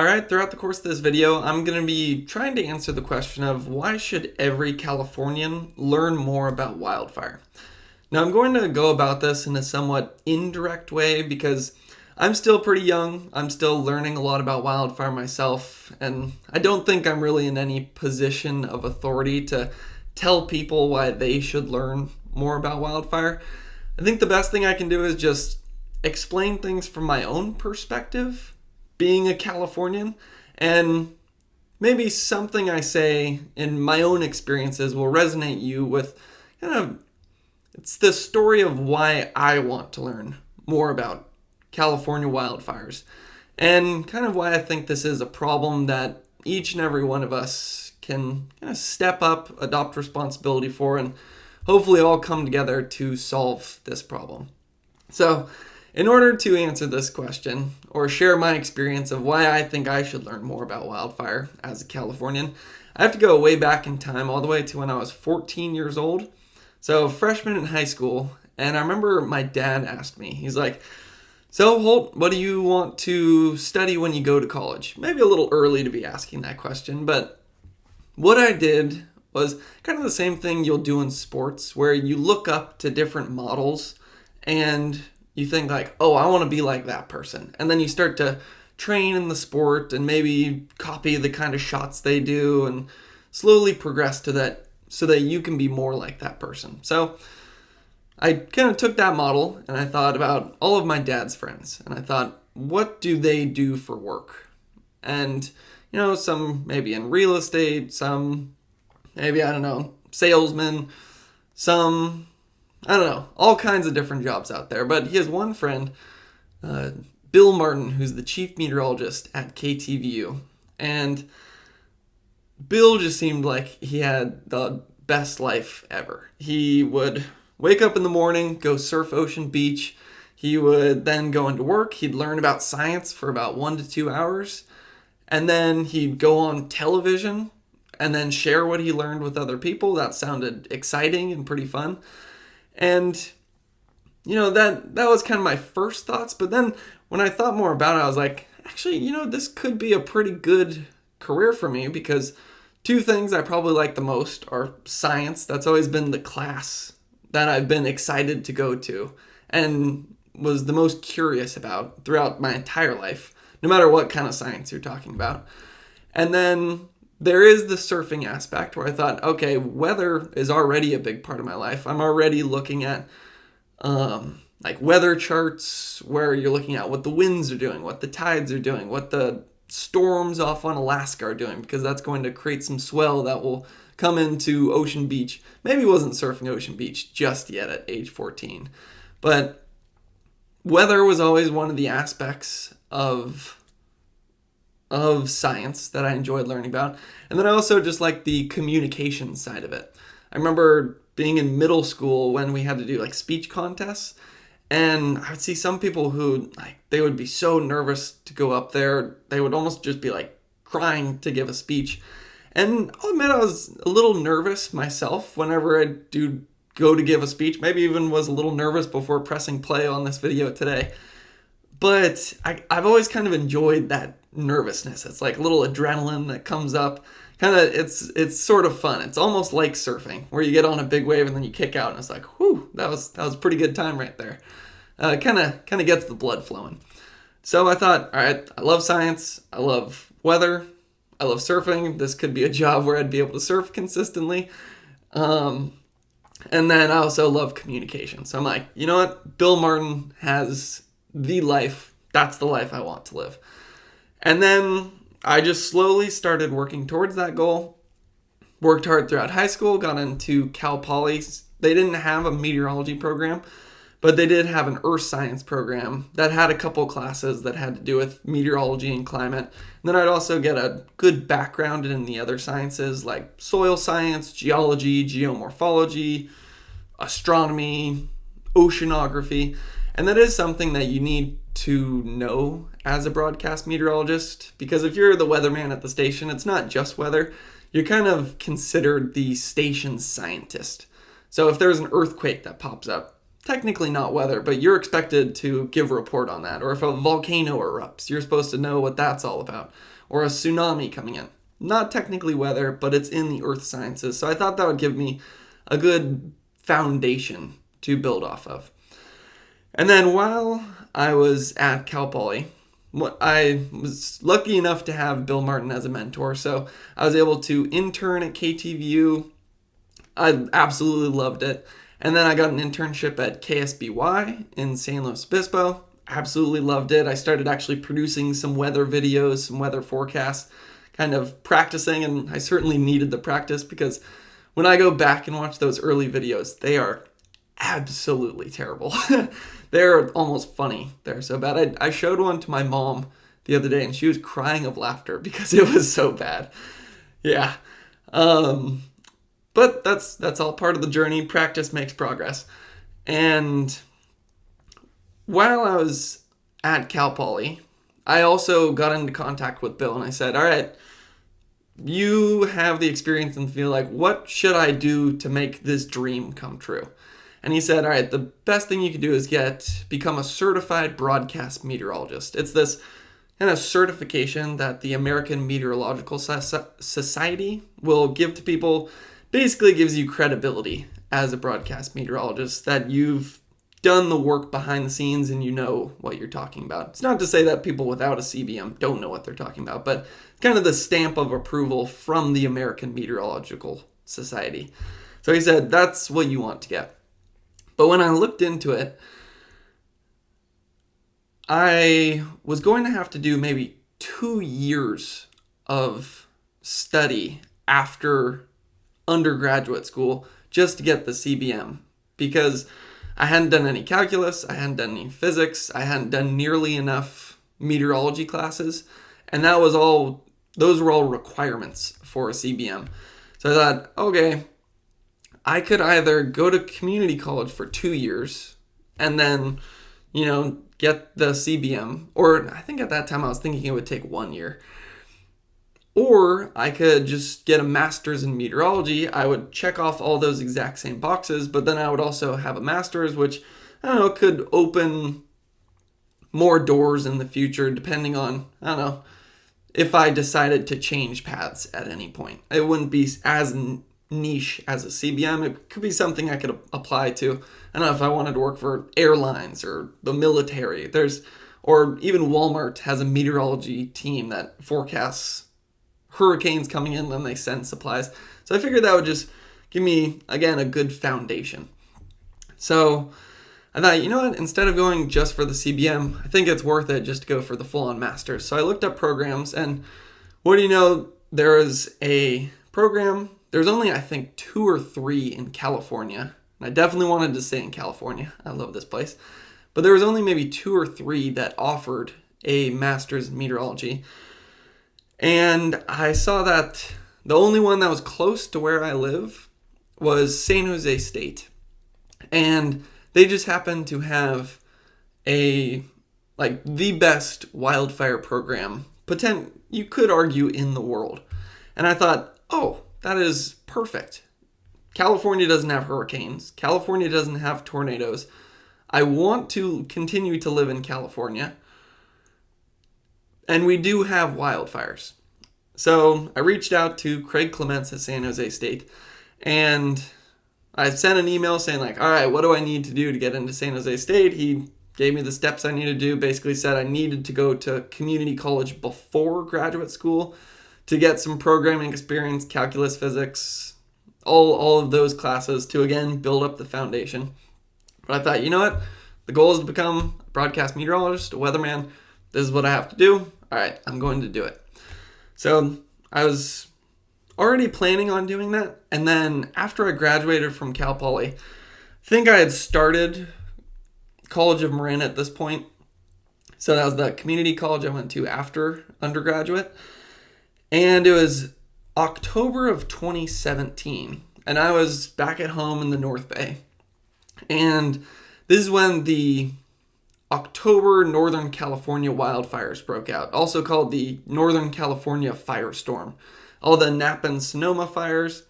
Alright, throughout the course of this video, I'm going to be trying to answer the question of why should every Californian learn more about wildfire? Now, I'm going to go about this in a somewhat indirect way because I'm still pretty young. I'm still learning a lot about wildfire myself, and I don't think I'm really in any position of authority to tell people why they should learn more about wildfire. I think the best thing I can do is just explain things from my own perspective, being a Californian, and maybe something I say in my own experiences will resonate you with it's the story of why I want to learn more about California wildfires and kind of why I think this is a problem that each and every one of us can kind of step up, adopt responsibility for, and hopefully all come together to solve this problem. So, in order to answer this question, or share my experience of why I think I should learn more about wildfire as a Californian, I have to go way back in time, all the way to when I was 14 years old. So, freshman in high school, and I remember my dad asked me, he's like, "So, Holt, what do you want to study when you go to college?" Maybe a little early to be asking that question, but what I did was kind of the same thing you'll do in sports, where you look up to different models and you think like, oh, I want to be like that person. And then you start to train in the sport and maybe copy the kind of shots they do and slowly progress to that so that you can be more like that person. So I kind of took that model and I thought about all of my dad's friends. And I thought, what do they do for work? And, some maybe in real estate, some maybe, salesmen, some all kinds of different jobs out there. But he has one friend, Bill Martin, who's the chief meteorologist at KTVU. And Bill just seemed like he had the best life ever. He would wake up in the morning, go surf Ocean Beach. He would then go into work. He'd learn about science for about 1 to 2 hours. And then he'd go on television and then share what he learned with other people. That sounded exciting and pretty fun. And, that was kind of my first thoughts. But then when I thought more about it, I was like, actually, this could be a pretty good career for me because two things I probably like the most are science. That's always been the class that I've been excited to go to and was the most curious about throughout my entire life, no matter what kind of science you're talking about. And then there is the surfing aspect where I thought, okay, weather is already a big part of my life. I'm already looking at weather charts where you're looking at what the winds are doing, what the tides are doing, what the storms off on Alaska are doing, because that's going to create some swell that will come into Ocean Beach. Maybe wasn't surfing Ocean Beach just yet at age 14, but weather was always one of the aspects of science that I enjoyed learning about. And then I also just like the communication side of it. I remember being in middle school when we had to do speech contests, and I would see some people who they would be so nervous to go up there. They would almost just be crying to give a speech. And I'll admit I was a little nervous myself whenever I do go to give a speech. Maybe even was a little nervous before pressing play on this video today. But I've always kind of enjoyed that nervousness. It's like a little adrenaline that comes up. It's sort of fun. It's almost like surfing, where you get on a big wave and then you kick out, and it's like, whew, that was a pretty good time right there. Kind of gets the blood flowing. So I thought, all right, I love science, I love weather, I love surfing. This could be a job where I'd be able to surf consistently. And then I also love communication. So I'm like, you know what? Bill Martin has the life. That's the life I want to live. And then I just slowly started working towards that goal. Worked hard throughout high school, got into Cal Poly. They didn't have a meteorology program, but they did have an earth science program that had a couple classes that had to do with meteorology and climate. And then I'd also get a good background in the other sciences like soil science, geology, geomorphology, astronomy, oceanography. And that is something that you need to know as a broadcast meteorologist, because if you're the weatherman at the station, it's not just weather. You're kind of considered the station's scientist. So if there's an earthquake that pops up, technically not weather, but you're expected to give a report on that. Or if a volcano erupts, you're supposed to know what that's all about. Or a tsunami coming in. Not technically weather, but it's in the earth sciences. So I thought that would give me a good foundation to build off of. And then while I was at Cal Poly, I was lucky enough to have Bill Martin as a mentor. So I was able to intern at KTVU. I absolutely loved it. And then I got an internship at KSBY in San Luis Obispo. Absolutely loved it. I started actually producing some weather videos, some weather forecasts, kind of practicing, and I certainly needed the practice because when I go back and watch those early videos, they are absolutely terrible. They're almost funny. They're so bad. I showed one to my mom the other day, and she was crying of laughter because it was so bad. Yeah. But that's all part of the journey. Practice makes progress. And while I was at Cal Poly, I also got into contact with Bill, and I said, all right, you have the experience and feel like, what should I do to make this dream come true? And he said, all right, the best thing you can do is become a certified broadcast meteorologist. It's this kind of certification that the American Meteorological Society will give to people. Basically gives you credibility as a broadcast meteorologist, that you've done the work behind the scenes and you know what you're talking about. It's not to say that people without a CBM don't know what they're talking about, but it's kind of the stamp of approval from the American Meteorological Society. So he said, that's what you want to get. But when I looked into it, I was going to have to do maybe 2 years of study after undergraduate school just to get the CBM, because I hadn't done any calculus, I hadn't done any physics, I hadn't done nearly enough meteorology classes, and those were all requirements for a CBM. So I thought, okay, I could either go to community college for 2 years and then, get the CBM, or I think at that time I was thinking it would take 1 year. Or I could just get a master's in meteorology. I would check off all those exact same boxes, but then I would also have a master's, which, I don't know, could open more doors in the future depending on, if I decided to change paths at any point. It wouldn't be as niche as a CBM. It could be something I could apply to, I don't know, if I wanted to work for airlines or the military. Or even Walmart has a meteorology team that forecasts hurricanes coming in, then they send supplies. So I figured that would just give me, again, a good foundation. So I thought, you know what, instead of going just for the CBM, I think it's worth it just to go for the full-on master's. So I looked up programs, and what do you know, there is a program, there's only, I think, 2 or 3 in California. And I definitely wanted to stay in California. I love this place. But there was only maybe 2 or 3 that offered a master's in meteorology. And I saw that the only one that was close to where I live was San Jose State. And they just happened to have the best wildfire program, you could argue, in the world. And I thought, oh, that is perfect. California doesn't have hurricanes. California doesn't have tornadoes. I want to continue to live in California. And we do have wildfires. So I reached out to Craig Clements at San Jose State, and I sent an email saying, all right, what do I need to do to get into San Jose State? He gave me the steps I needed to do, basically said I needed to go to community college before graduate school to get some programming experience, calculus, physics, all of those classes to, again, build up the foundation. But I thought, you know what? The goal is to become a broadcast meteorologist, a weatherman. This is what I have to do. All right, I'm going to do it. So I was already planning on doing that. And then after I graduated from Cal Poly, I think I had started College of Marin at this point. So that was the community college I went to after undergraduate. And it was October of 2017. And I was back at home in the North Bay. And this is when the October Northern California wildfires broke out, also called the Northern California firestorm. All the Napa and Sonoma fires.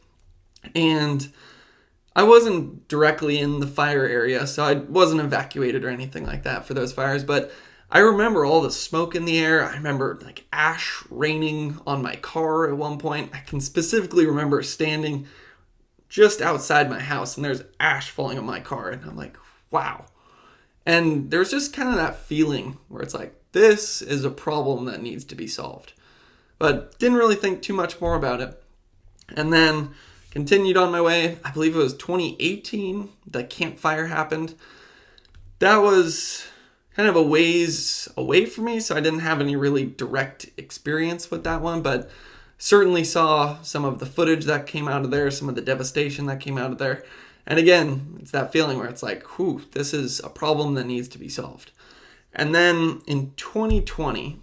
And I wasn't directly in the fire area, so I wasn't evacuated or anything like that for those fires, but I remember all the smoke in the air. I remember like ash raining on my car at one point. I can specifically remember standing just outside my house and there's ash falling on my car, and I'm like, wow. And there's just kind of that feeling where it's like, this is a problem that needs to be solved. But didn't really think too much more about it. And then continued on my way. I believe it was 2018 the campfire happened. That was kind of a ways away from me, so I didn't have any really direct experience with that one, but certainly saw some of the footage that came out of there, some of the devastation that came out of there. And again, it's that feeling where it's like, whew, this is a problem that needs to be solved. And then in 2020,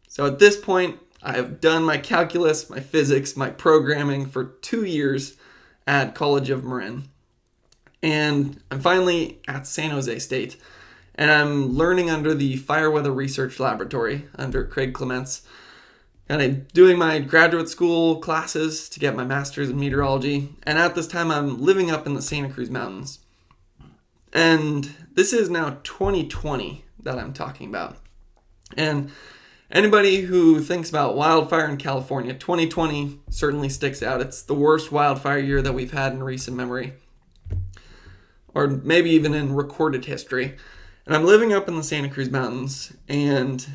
so at this point, I have done my calculus, my physics, my programming for 2 years at College of Marin. And I'm finally at San Jose State. And I'm learning under the Fire Weather Research Laboratory under Craig Clements. And I'm doing my graduate school classes to get my master's in meteorology. And at this time, I'm living up in the Santa Cruz Mountains. And this is now 2020 that I'm talking about. And anybody who thinks about wildfire in California, 2020 certainly sticks out. It's the worst wildfire year that we've had in recent memory, or maybe even in recorded history. And I'm living up in the Santa Cruz Mountains, and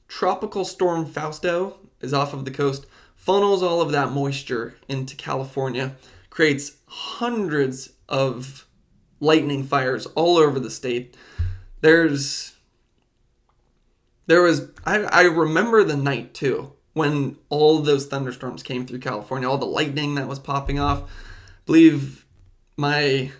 Tropical Storm Fausto is off of the coast, funnels all of that moisture into California, creates hundreds of lightning fires all over the state. I remember the night too, when all of those thunderstorms came through California, all the lightning that was popping off. I believe a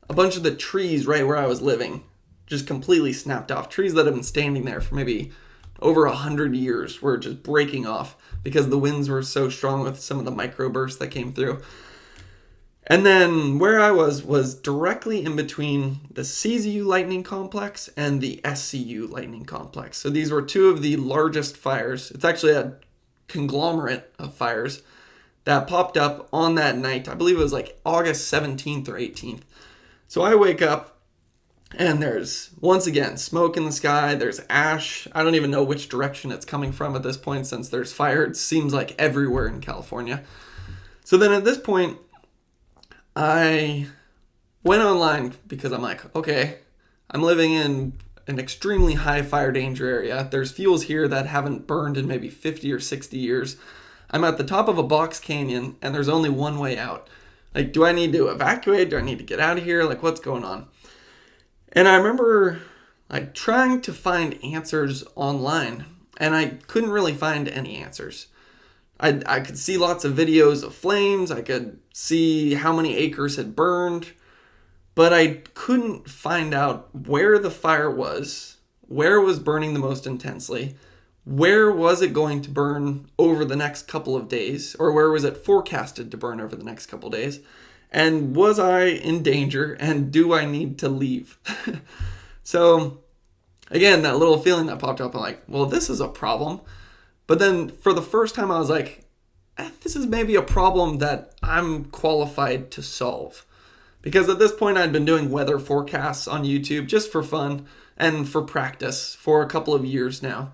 bunch of the trees right where I was living just completely snapped off. Trees that have been standing there for maybe over 100 years were just breaking off because the winds were so strong with some of the microbursts that came through. And then where I was directly in between the CZU lightning complex and the SCU lightning complex. So these were two of the largest fires. It's actually a conglomerate of fires that popped up on that night. I believe it was like August 17th or 18th. So I wake up and there's, once again, smoke in the sky. There's ash. I don't even know which direction it's coming from at this point, since there's fire. It seems like everywhere in California. So then at this point, I went online because I'm like, okay, I'm living in an extremely high fire danger area. There's fuels here that haven't burned in maybe 50 or 60 years. I'm at the top of a box canyon and there's only one way out. Like, do I need to evacuate? Do I need to get out of here? Like, what's going on? And I remember like trying to find answers online, and I couldn't really find any answers. I could see lots of videos of flames. I could see how many acres had burned, but I couldn't find out where the fire was, where it was burning the most intensely, where was it going to burn over the next couple of days, or where was it forecasted to burn over the next couple of days, and was I in danger, and do I need to leave? So again, that little feeling that popped up, I'm like, well, this is a problem. But then for the first time, I was like, this is maybe a problem that I'm qualified to solve. Because at this point, I'd been doing weather forecasts on YouTube just for fun and for practice for a couple of years now.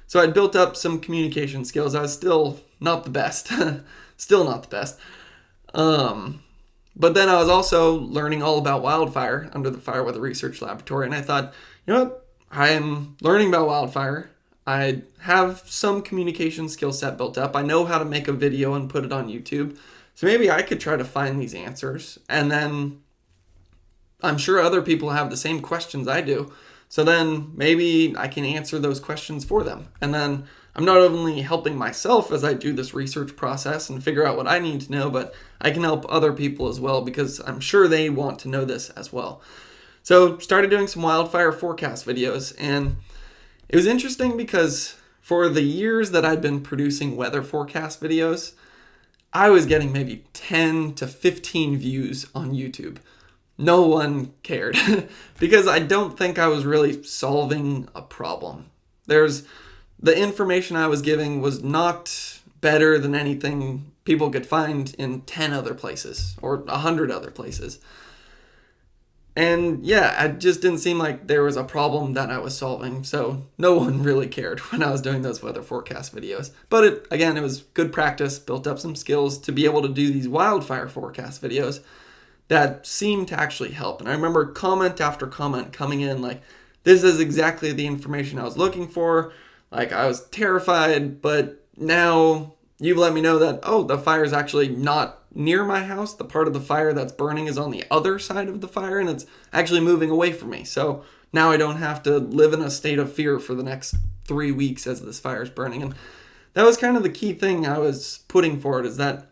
So I'd built up some communication skills. I was still not the best. Still not the best. But then I was also learning all about wildfire under the Fire Weather Research Laboratory. And I thought, you know what? I'm learning about wildfire. I have some communication skill set built up. I know how to make a video and put it on YouTube. So maybe I could try to find these answers. And then I'm sure other people have the same questions I do. So then maybe I can answer those questions for them. And then I'm not only helping myself as I do this research process and figure out what I need to know, but I can help other people as well, because I'm sure they want to know this as well. So started doing some wildfire forecast videos, and it was interesting because for the years that I'd been producing weather forecast videos, I was getting maybe 10 to 15 views on YouTube. No one cared because I don't think I was really solving a problem. The information I was giving was not better than anything people could find in 10 other places or 100 other places. And yeah, it just didn't seem like there was a problem that I was solving. So no one really cared when I was doing those weather forecast videos. But it was good practice, built up some skills to be able to do these wildfire forecast videos that seemed to actually help. And I remember comment after comment coming in like, this is exactly the information I was looking for. Like, I was terrified, but now you've let me know that, oh, the fire is actually not near my house. The part of the fire that's burning is on the other side of the fire, and it's actually moving away from me. So now I don't have to live in a state of fear for the next 3 weeks as this fire is burning. And that was kind of the key thing I was putting forward, is that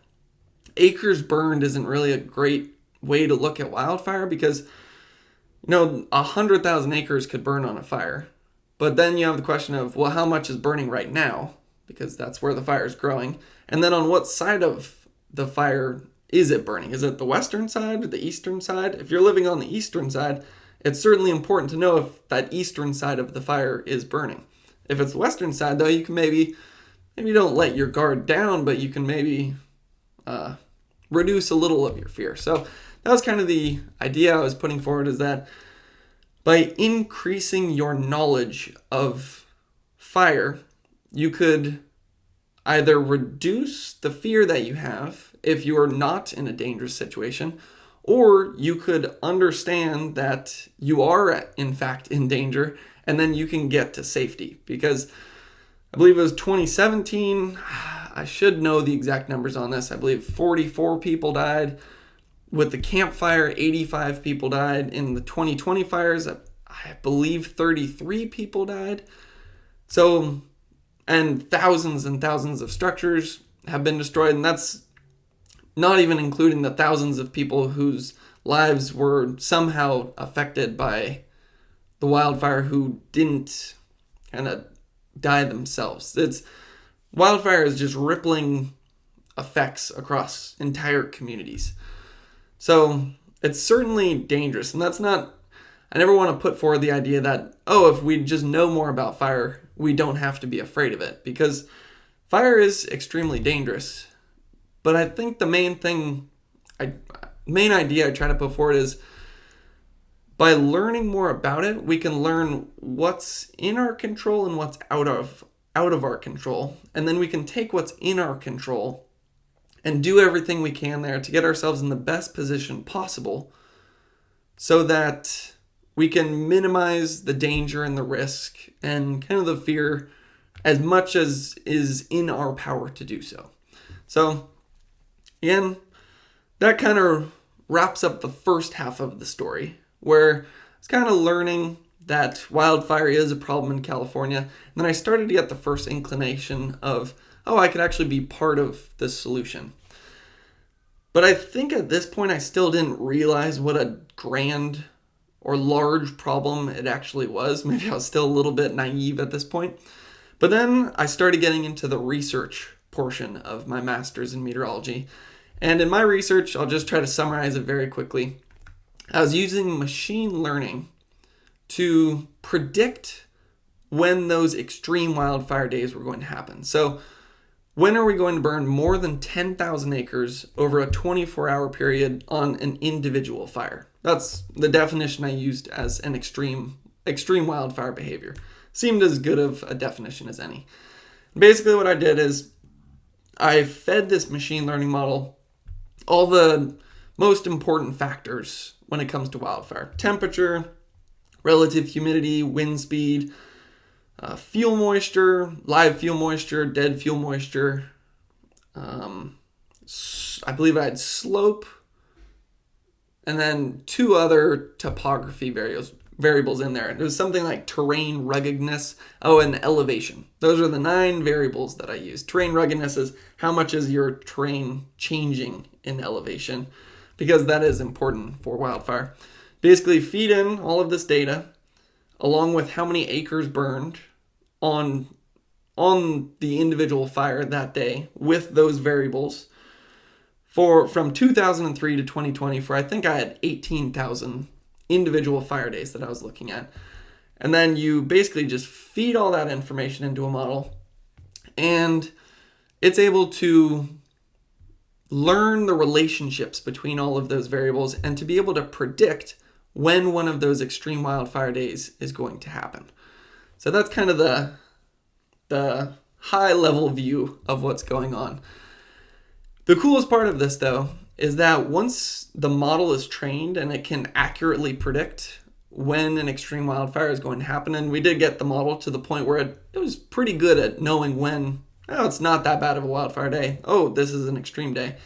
acres burned isn't really a great way to look at wildfire, because 100,000 acres could burn on a fire. But then you have the question of, well, how much is burning right now? Because that's where the fire is growing. And then on what side of the fire is it burning? Is it the western side or the eastern side? If you're living on the eastern side, it's certainly important to know if that eastern side of the fire is burning. If it's the western side, though, you can maybe don't let your guard down, but you can maybe reduce a little of your fear. So that was kind of the idea I was putting forward, is that by increasing your knowledge of fire, you could either reduce the fear that you have if you are not in a dangerous situation, or you could understand that you are in fact in danger, and then you can get to safety. Because I believe it was 2017, I should know the exact numbers on this, I believe 44 people died. With the Camp Fire, 85 people died. In the 2020 fires, I believe 33 people died. So, and thousands of structures have been destroyed, and that's not even including the thousands of people whose lives were somehow affected by the wildfire who didn't kind of die themselves. Wildfire is just rippling effects across entire communities. So it's certainly dangerous, and I never want to put forward the idea that, if we just know more about fire, we don't have to be afraid of it, because fire is extremely dangerous. But I think the main idea I try to put forward is, by learning more about it, we can learn what's in our control and what's out of our control, and then we can take what's in our control and do everything we can there to get ourselves in the best position possible, so that we can minimize the danger and the risk and kind of the fear as much as is in our power to do so. So, again, that kind of wraps up the first half of the story, where it's kind of learning that wildfire is a problem in California. And then I started to get the first inclination of, I could actually be part of the solution. But I think at this point I still didn't realize what a grand or large problem it actually was. Maybe I was still a little bit naive at this point. But then I started getting into the research portion of my master's in meteorology. And in my research, I'll just try to summarize it very quickly. I was using machine learning to predict when those extreme wildfire days were going to happen. So when are we going to burn more than 10,000 acres over a 24-hour period on an individual fire? That's the definition I used as an extreme wildfire behavior. Seemed as good of a definition as any. Basically what I did is I fed this machine learning model all the most important factors when it comes to wildfire: temperature, relative humidity, wind speed, fuel moisture, live fuel moisture, dead fuel moisture. I believe I had slope, and then two other topography variables in there. It was something like terrain ruggedness, and elevation. Those are the 9 variables that I used. Terrain ruggedness is how much is your terrain changing in elevation, because that is important for wildfire. Basically feed in all of this data, along with how many acres burned on the individual fire that day with those variables from 2003 to 2020, for I think I had 18,000 individual fire days that I was looking at. And then you basically just feed all that information into a model, and it's able to learn the relationships between all of those variables and to be able to predict when one of those extreme wildfire days is going to happen. So that's kind of the high level view of what's going on. The coolest part of this, though, is that once the model is trained and it can accurately predict when an extreme wildfire is going to happen, and we did get the model to the point where it was pretty good at knowing when, oh, it's not that bad of a wildfire day, oh, this is an extreme day,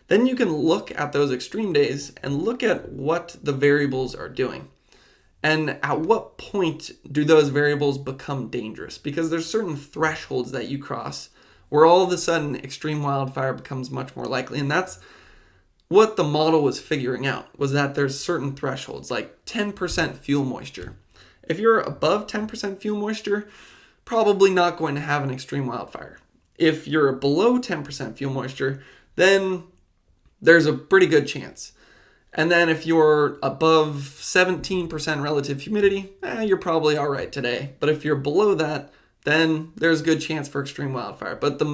then you can look at those extreme days and look at what the variables are doing. And at what point do those variables become dangerous? Because there's certain thresholds that you cross where all of a sudden extreme wildfire becomes much more likely. And that's what the model was figuring out, was that there's certain thresholds, like 10% fuel moisture. If you're above 10% fuel moisture, probably not going to have an extreme wildfire. If you're below 10% fuel moisture, then there's a pretty good chance. And then if you're above 17% relative humidity, you're probably all right today. But if you're below that, then there's a good chance for extreme wildfire. But the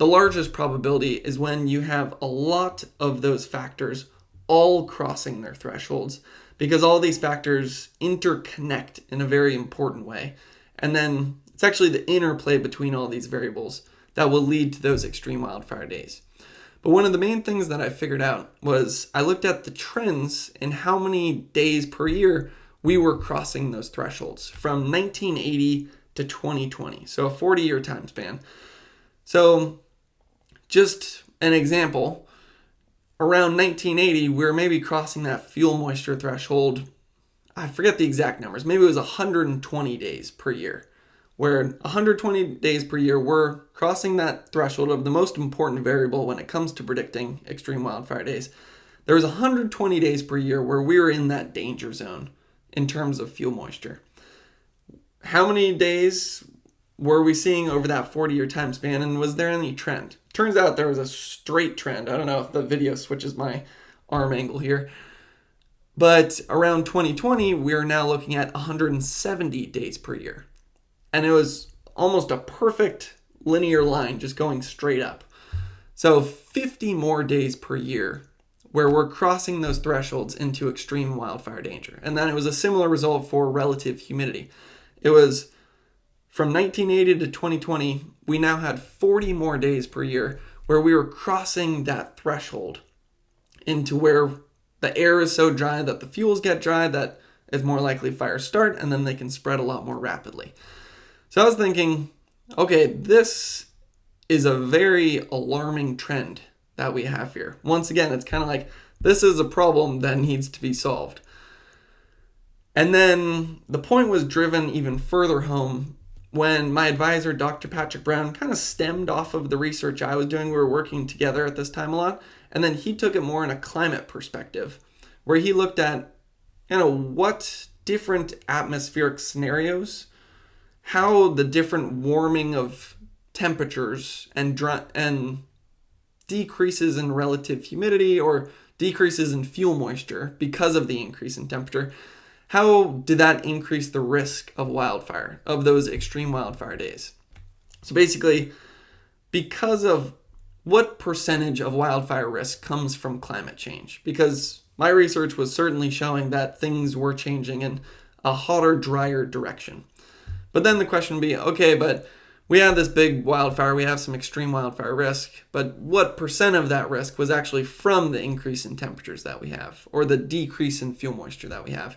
largest probability is when you have a lot of those factors all crossing their thresholds, because all these factors interconnect in a very important way. And then it's actually the interplay between all these variables that will lead to those extreme wildfire days. But one of the main things that I figured out was I looked at the trends in how many days per year we were crossing those thresholds from 1980 to 2020. So a 40-year time span. So just an example, around 1980, we were maybe crossing that fuel moisture threshold. I forget the exact numbers. Maybe it was 120 days per year. Where 120 days per year, we're crossing that threshold of the most important variable when it comes to predicting extreme wildfire days. There was 120 days per year where we were in that danger zone in terms of fuel moisture. How many days were we seeing over that 40-year time span, and was there any trend? Turns out there was a straight trend. I don't know if the video switches my arm angle here. But around 2020, we are now looking at 170 days per year. And it was almost a perfect linear line just going straight up. So 50 more days per year where we're crossing those thresholds into extreme wildfire danger. And then it was a similar result for relative humidity. It was from 1980 to 2020, we now had 40 more days per year where we were crossing that threshold into where the air is so dry that the fuels get dry that it's more likely fires start, and then they can spread a lot more rapidly. So I was thinking, okay, this is a very alarming trend that we have here. Once again, it's kind of like, this is a problem that needs to be solved. And then the point was driven even further home when my advisor, Dr. Patrick Brown, kind of stemmed off of the research I was doing. We were working together at this time a lot. And then he took it more in a climate perspective, where he looked at, what different atmospheric scenarios, how the different warming of temperatures and decreases in relative humidity or decreases in fuel moisture because of the increase in temperature, how did that increase the risk of wildfire, of those extreme wildfire days? So basically, because of what percentage of wildfire risk comes from climate change? Because my research was certainly showing that things were changing in a hotter, drier direction. But then the question would be, okay, but we had this big wildfire, we have some extreme wildfire risk, but what percent of that risk was actually from the increase in temperatures that we have, or the decrease in fuel moisture that we have?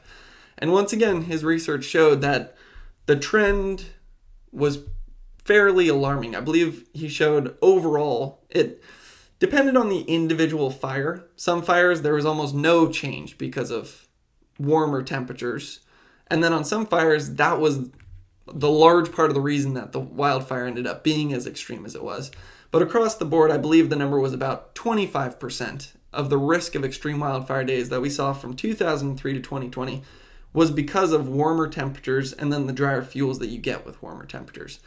And once again, his research showed that the trend was fairly alarming. I believe he showed overall, it depended on the individual fire. Some fires, there was almost no change because of warmer temperatures. And then on some fires, that was the large part of the reason that the wildfire ended up being as extreme as it was. But across the board, I believe the number was about 25% of the risk of extreme wildfire days that we saw from 2003 to 2020 was because of warmer temperatures and then the drier fuels that you get with warmer temperatures.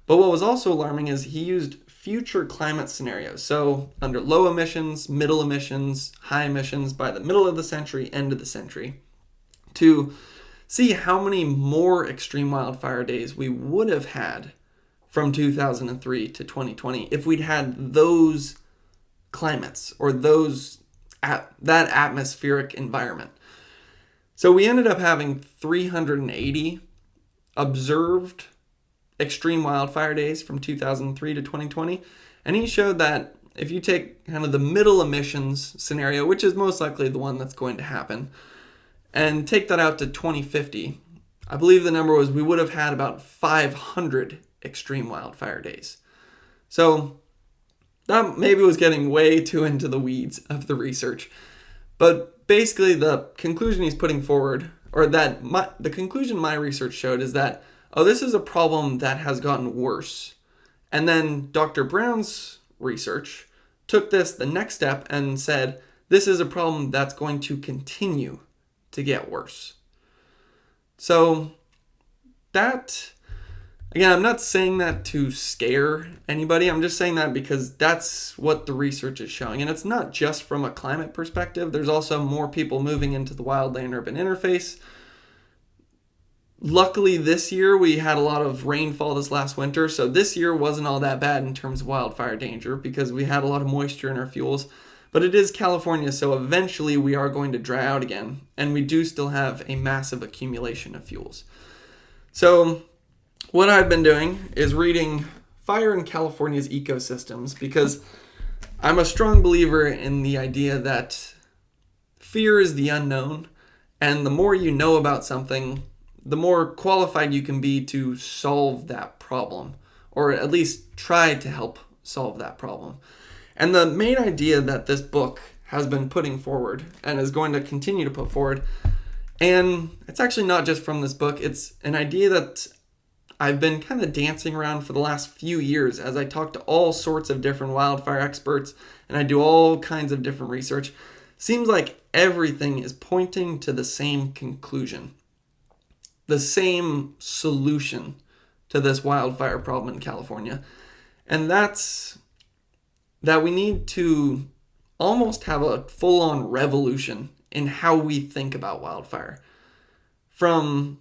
But what was also alarming is he used future climate scenarios. So under low emissions, middle emissions, high emissions by the middle of the century, end of the century, to see how many more extreme wildfire days we would have had from 2003 to 2020 if we'd had those climates or that atmospheric environment. So we ended up having 380 observed extreme wildfire days from 2003 to 2020. And he showed that if you take kind of the middle emissions scenario, which is most likely the one that's going to happen, and take that out to 2050, I believe the number was we would have had about 500 extreme wildfire days. So that maybe was getting way too into the weeds of the research. But basically the conclusion he's putting forward, or the conclusion my research showed, is that, this is a problem that has gotten worse. And then Dr. Brown's research took this the next step and said, this is a problem that's going to continue to get worse. So that, again, I'm not saying that to scare anybody. I'm just saying that because that's what the research is showing. And it's not just from a climate perspective. There's also more people moving into the wildland-urban interface. Luckily, this year we had a lot of rainfall this last winter, so this year wasn't all that bad in terms of wildfire danger because we had a lot of moisture in our fuels. But it is California, so eventually we are going to dry out again, and we do still have a massive accumulation of fuels. So what I've been doing is reading Fire in California's Ecosystems, because I'm a strong believer in the idea that fear is the unknown, and the more you know about something, the more qualified you can be to solve that problem, or at least try to help solve that problem. And the main idea that this book has been putting forward and is going to continue to put forward, and it's actually not just from this book, it's an idea that I've been kind of dancing around for the last few years as I talk to all sorts of different wildfire experts and I do all kinds of different research. Seems like everything is pointing to the same conclusion, the same solution to this wildfire problem in California. And that's that we need to almost have a full-on revolution in how we think about wildfire. From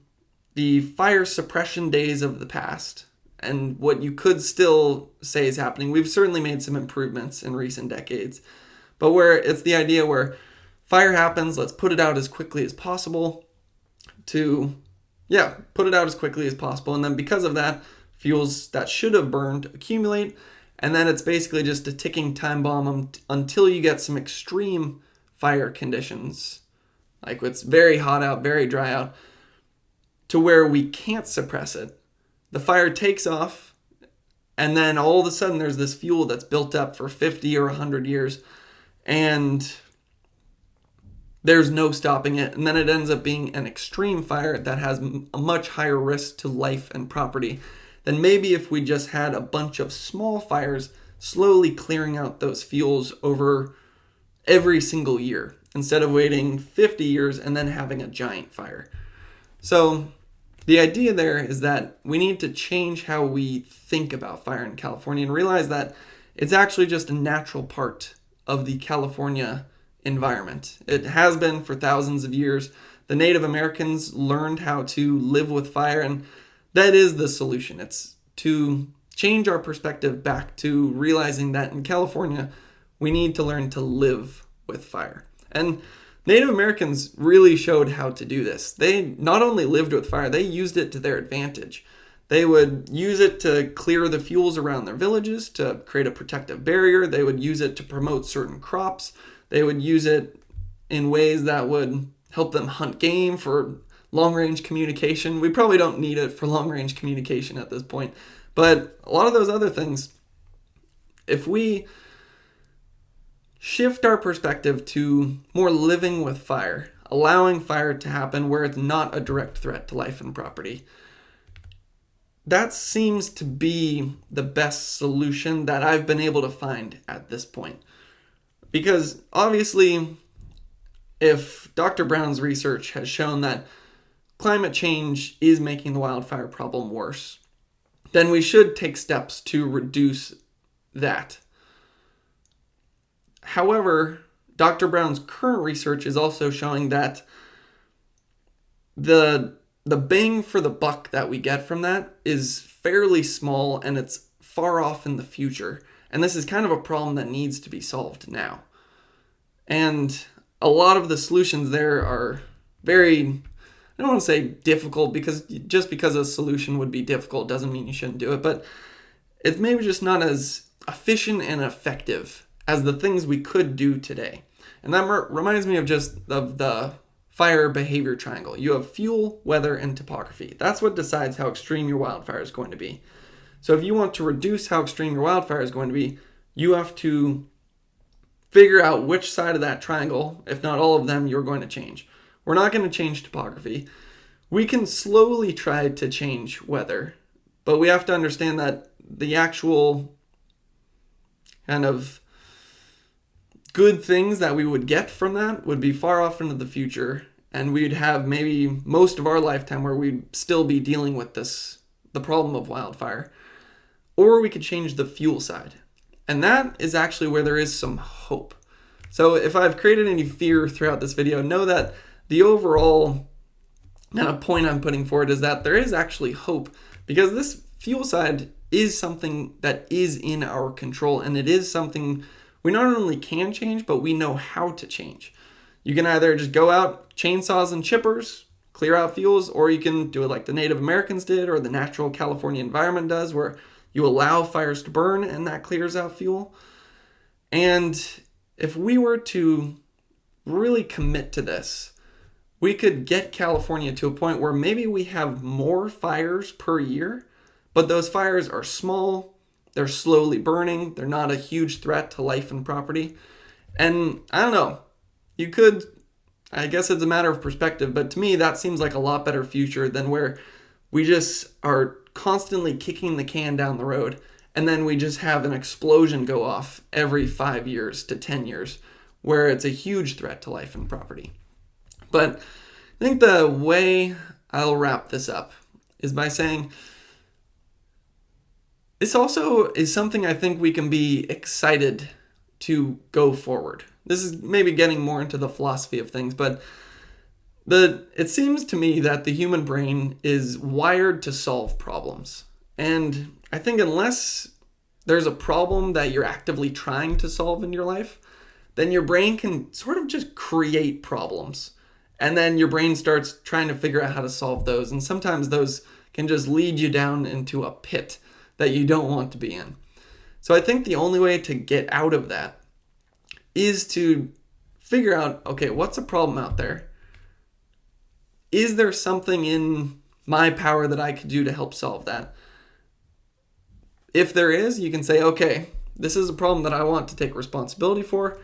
the fire suppression days of the past and what you could still say is happening, we've certainly made some improvements in recent decades, but where it's the idea where fire happens, let's put it out as quickly as possible put it out as quickly as possible. And then because of that, fuels that should have burned accumulate. And then it's basically just a ticking time bomb until you get some extreme fire conditions. Like it's very hot out, very dry out, to where we can't suppress it. The fire takes off. And then all of a sudden there's this fuel that's built up for 50 or 100 years. And there's no stopping it, and then it ends up being an extreme fire that has a much higher risk to life and property than maybe if we just had a bunch of small fires slowly clearing out those fuels over every single year, instead of waiting 50 years and then having a giant fire. So the idea there is that we need to change how we think about fire in California and realize that it's actually just a natural part of the California environment. It has been for thousands of years. The Native Americans learned how to live with fire, and that is the solution. It's to change our perspective back to realizing that in California, we need to learn to live with fire. And Native Americans really showed how to do this. They not only lived with fire, they used it to their advantage. They would use it to clear the fuels around their villages, to create a protective barrier. They would use it to promote certain crops. They would use it in ways that would help them hunt game for long-range communication. We probably don't need it for long-range communication at this point, but a lot of those other things, if we shift our perspective to more living with fire, allowing fire to happen where it's not a direct threat to life and property, that seems to be the best solution that I've been able to find at this point. Because obviously, if Dr. Brown's research has shown that climate change is making the wildfire problem worse, then we should take steps to reduce that. However, Dr. Brown's current research is also showing that the bang for the buck that we get from that is fairly small and it's far off in the future. And this is kind of a problem that needs to be solved now. And a lot of the solutions there are very, I don't want to say difficult, because just because a solution would be difficult doesn't mean you shouldn't do it, but it's maybe just not as efficient and effective as the things we could do today. And that reminds me of the fire behavior triangle. You have fuel, weather, and topography. That's what decides how extreme your wildfire is going to be. So if you want to reduce how extreme your wildfire is going to be, you have to figure out which side of that triangle, if not all of them, you're going to change. We're not going to change topography. We can slowly try to change weather, but we have to understand that the actual kind of good things that we would get from that would be far off into the future, and we'd have maybe most of our lifetime where we'd still be dealing with the problem of wildfire. Or we could change the fuel side. And that is actually where there is some hope. So if I've created any fear throughout this video, know that the overall kind of point I'm putting forward is that there is actually hope, because this fuel side is something that is in our control, and it is something we not only can change, but we know how to change. You can either just go out, chainsaws and chippers, clear out fuels, or you can do it like the Native Americans did, or the natural California environment does, where you allow fires to burn and that clears out fuel. And if we were to really commit to this, we could get California to a point where maybe we have more fires per year, but those fires are small, they're slowly burning, they're not a huge threat to life and property. And I don't know, I guess it's a matter of perspective, but to me that seems like a lot better future than where we just are constantly kicking the can down the road, and then we just have an explosion go off every 5 years to 10 years where it's a huge threat to life and property. But I think the way I'll wrap this up is by saying this also is something I think we can be excited to go forward. This is maybe getting more into the philosophy of things, but it seems to me that the human brain is wired to solve problems. And I think unless there's a problem that you're actively trying to solve in your life, then your brain can sort of just create problems. And then your brain starts trying to figure out how to solve those. And sometimes those can just lead you down into a pit that you don't want to be in. So I think the only way to get out of that is to figure out, okay, what's a problem out there? Is there something in my power that I could do to help solve that? If there is, you can say, okay, this is a problem that I want to take responsibility for,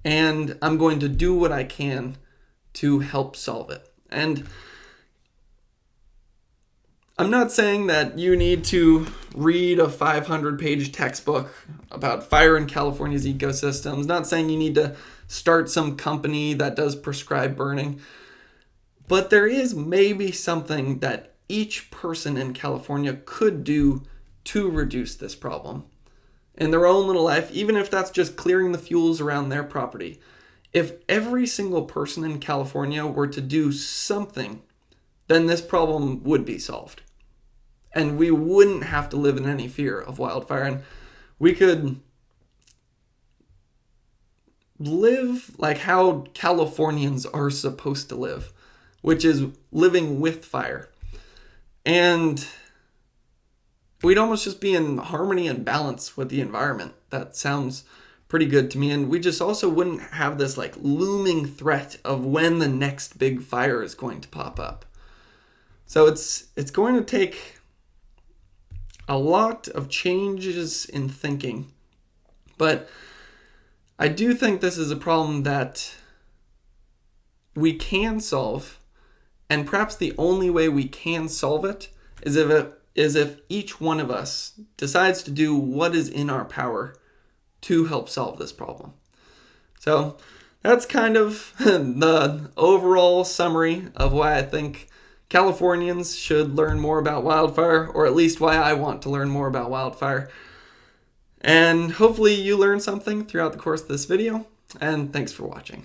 and I'm going to do what I can to help solve it. And I'm not saying that you need to read a 500-page textbook about fire in California's ecosystems. Not saying you need to start some company that does prescribed burning. But there is maybe something that each person in California could do to reduce this problem in their own little life, even if that's just clearing the fuels around their property. If every single person in California were to do something, then this problem would be solved. And we wouldn't have to live in any fear of wildfire. And we could live like how Californians are supposed to live, which is living with fire. And we'd almost just be in harmony and balance with the environment. That sounds pretty good to me. And we just also wouldn't have this like looming threat of when the next big fire is going to pop up. So it's going to take a lot of changes in thinking. But I do think this is a problem that we can solve, and perhaps the only way we can solve it is if each one of us decides to do what is in our power to help solve this problem. So that's kind of the overall summary of why I think Californians should learn more about wildfire, or at least why I want to learn more about wildfire. And hopefully you learned something throughout the course of this video, and thanks for watching.